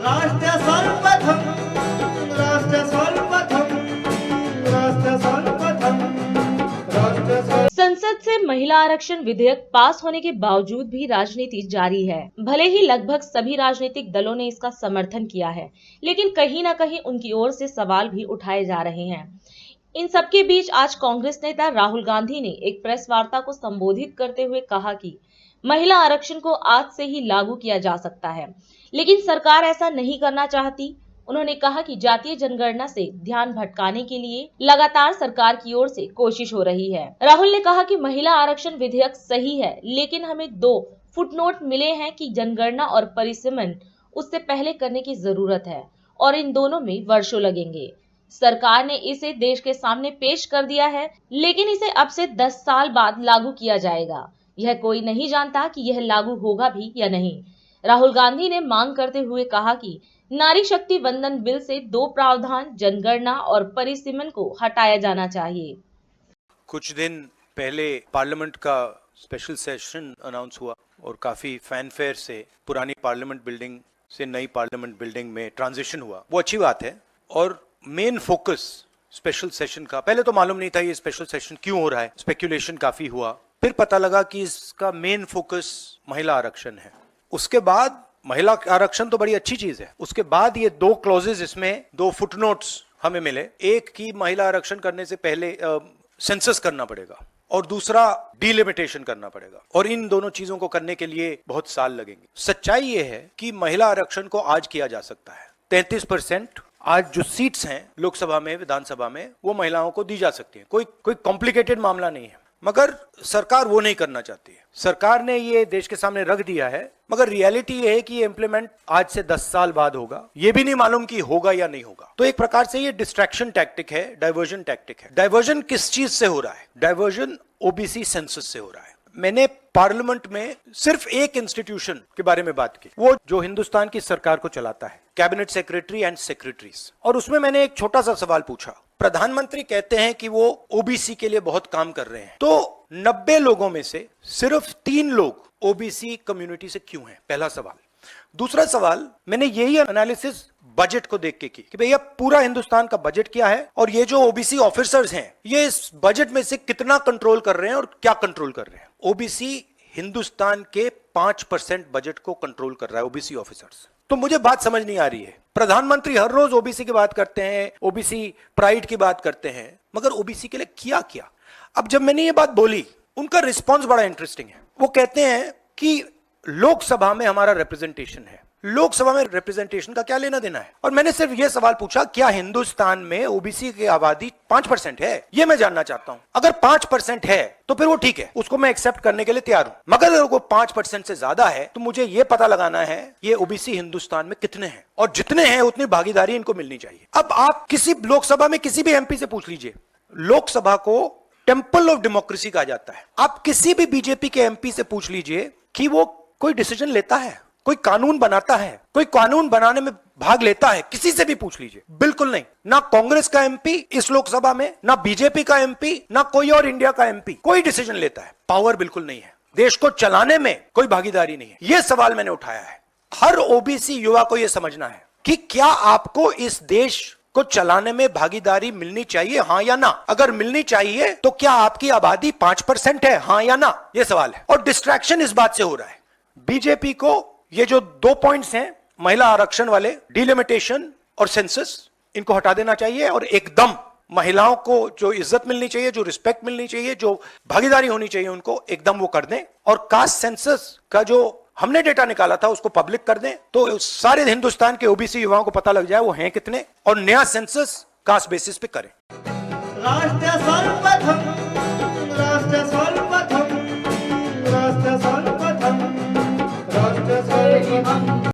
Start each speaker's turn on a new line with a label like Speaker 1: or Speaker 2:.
Speaker 1: राष्ट्र सर्वप्रथम, राष्ट्र सर्वप्रथम, राष्ट्र सर्वप्रथम, राष्ट्र सर्व।
Speaker 2: संसद से महिला आरक्षण विधेयक पास होने के बावजूद भी राजनीति जारी है। भले ही लगभग सभी राजनीतिक दलों ने इसका समर्थन किया है, लेकिन कहीं न कहीं उनकी ओर से सवाल भी उठाए जा रहे हैं। इन सबके बीच आज कांग्रेस नेता राहुल गांधी ने एक प्रेस वार्ता को संबोधित करते हुए कहा कि महिला आरक्षण को आज से ही लागू किया जा सकता है, लेकिन सरकार ऐसा नहीं करना चाहती। उन्होंने कहा कि जातीय जनगणना से ध्यान भटकाने के लिए लगातार सरकार की ओर से कोशिश हो रही है। राहुल ने कहा कि महिला आरक्षण विधेयक सही है, लेकिन हमें 2 फुटनोट मिले हैं कि जनगणना और परिसीमन उससे पहले करने की जरूरत है और इन दोनों में वर्षों लगेंगे। सरकार ने इसे देश के सामने पेश कर दिया है, लेकिन इसे अब से 10 साल बाद लागू किया जाएगा। यह कोई नहीं जानता कि यह लागू होगा भी या नहीं। राहुल गांधी ने मांग करते हुए कहा कि नारी शक्ति वंदन बिल से 2 प्रावधान जनगणना और परिसीमन को हटाया जाना चाहिए।
Speaker 3: कुछ दिन पहले पार्लियामेंट का स्पेशल सेशन अनाउंस हुआ और काफी फैनफेयर से पुरानी पार्लियामेंट बिल्डिंग से नई पार्लियामेंट बिल्डिंग में ट्रांजिशन हुआ। वो अच्छी बात है और मेन फोकस स्पेशल सेशन का, पहले तो मालूम नहीं था ये स्पेशल सेशन क्यों हो रहा है, स्पेक्यूलेशन काफी हुआ, फिर पता लगा कि इसका मेन फोकस महिला आरक्षण है। उसके बाद महिला आरक्षण तो बड़ी अच्छी चीज है, उसके बाद ये 2 क्लॉजेज, इसमें 2 फुटनोट्स हमें मिले। एक की महिला आरक्षण करने से पहले सेंसस करना पड़ेगा और दूसरा डिलिमिटेशन करना पड़ेगा, और इन दोनों चीजों को करने के लिए बहुत साल लगेंगे। सच्चाई ये है कि महिला आरक्षण को आज किया जा सकता है। 33% आज जो सीट्स हैं लोकसभा में, विधानसभा में, वो महिलाओं को दी जा सकती है। कोई कॉम्प्लिकेटेड मामला नहीं है, मगर सरकार वो नहीं करना चाहती है। सरकार ने ये देश के सामने रख दिया है, मगर रियलिटी ये है कि ये इंप्लीमेंट आज से 10 साल बाद होगा। ये भी नहीं मालूम कि होगा या नहीं होगा। तो एक प्रकार से ये डिस्ट्रैक्शन टैक्टिक है, डाइवर्जन टैक्टिक है। डाइवर्जन किस चीज से हो रहा है? डाइवर्जन ओबीसी सेंसस से हो रहा है। मैंने पार्लियामेंट में सिर्फ एक इंस्टीट्यूशन के बारे में बात की, वो जो हिंदुस्तान की सरकार को चलाता है, कैबिनेट सेक्रेटरी एंड सेक्रेटरीज, और उसमें मैंने एक छोटा सा सवाल पूछा। प्रधानमंत्री कहते हैं कि वो ओबीसी के लिए बहुत काम कर रहे हैं, तो 90 लोगों में से सिर्फ 3 लोग ओबीसी कम्युनिटी से क्यों हैं? पहला सवाल। दूसरा सवाल, मैंने यही एनालिसिस बजट को देख के की कि भैया पूरा हिंदुस्तान का बजट क्या है और ये जो ओबीसी ऑफिसर्स हैं ये इस बजट में से कितना कंट्रोल कर रहे हैं और क्या कंट्रोल कर रहे हैं। ओबीसी हिंदुस्तान के 5% बजट को कंट्रोल कर रहा है, ओबीसी ऑफिसर्स। तो मुझे बात समझ नहीं आ रही है। प्रधानमंत्री हर रोज ओबीसी की बात करते हैं, ओबीसी प्राइड की बात करते हैं, मगर ओबीसी के लिए किया क्या? अब जब मैंने ये बात बोली, उनका रिस्पॉन्स बड़ा इंटरेस्टिंग है। वो कहते हैं कि लोकसभा में हमारा रिप्रेजेंटेशन है, लोकसभा में रिप्रेजेंटेशन का क्या लेना देना है? और मैंने सिर्फ यह सवाल पूछा, क्या हिंदुस्तान में ओबीसी की आबादी 5% है? ये मैं जानना चाहता हूं। अगर 5% है तो फिर वो ठीक है, उसको मैं एक्सेप्ट करने के लिए तैयार हूं। मगर अगर वो 5% से ज्यादा है तो मुझे ये पता लगाना है ये ओबीसी हिंदुस्तान में कितने हैं, और जितने हैं उतनी भागीदारी इनको मिलनी चाहिए। अब आप किसी लोकसभा में किसी भी एमपी से पूछ लीजिए, लोकसभा को टेंपल ऑफ डेमोक्रेसी कहा जाता है। आप किसी भी बीजेपी के एमपी से पूछ लीजिए कि वो कोई डिसीजन लेता है, कोई कानून बनाता है, कोई कानून बनाने में भाग लेता है, किसी से भी पूछ लीजिए, बिल्कुल नहीं। ना कांग्रेस का एमपी इस लोकसभा में, ना बीजेपी का एमपी, ना कोई और इंडिया का एमपी कोई डिसीजन लेता है। पावर बिल्कुल नहीं है, देश को चलाने में कोई भागीदारी नहीं है। यह सवाल मैंने उठाया है। हर ओबीसी युवा को यह समझना है कि क्या आपको इस देश को चलाने में भागीदारी मिलनी चाहिए, हां या ना? अगर मिलनी चाहिए तो क्या आपकी आबादी 5% है, हां या ना? यह सवाल है। और डिस्ट्रैक्शन इस बात से हो रहा है। बीजेपी को ये जो 2 पॉइंट्स हैं, महिला आरक्षण वाले, डिलिमिटेशन और सेंसस, इनको हटा देना चाहिए और एकदम महिलाओं को जो इज्जत मिलनी चाहिए, जो रिस्पेक्ट मिलनी चाहिए, जो भागीदारी होनी चाहिए, उनको एकदम वो कर दें। और कास्ट सेंसस का जो हमने डेटा निकाला था उसको पब्लिक कर दें, तो सारे हिंदुस्तान के ओबीसी युवाओं को पता लग जाए वो हैं कितने, और नया सेंसस कास्ट बेसिस पे करें।
Speaker 1: राष्ट्र सर्व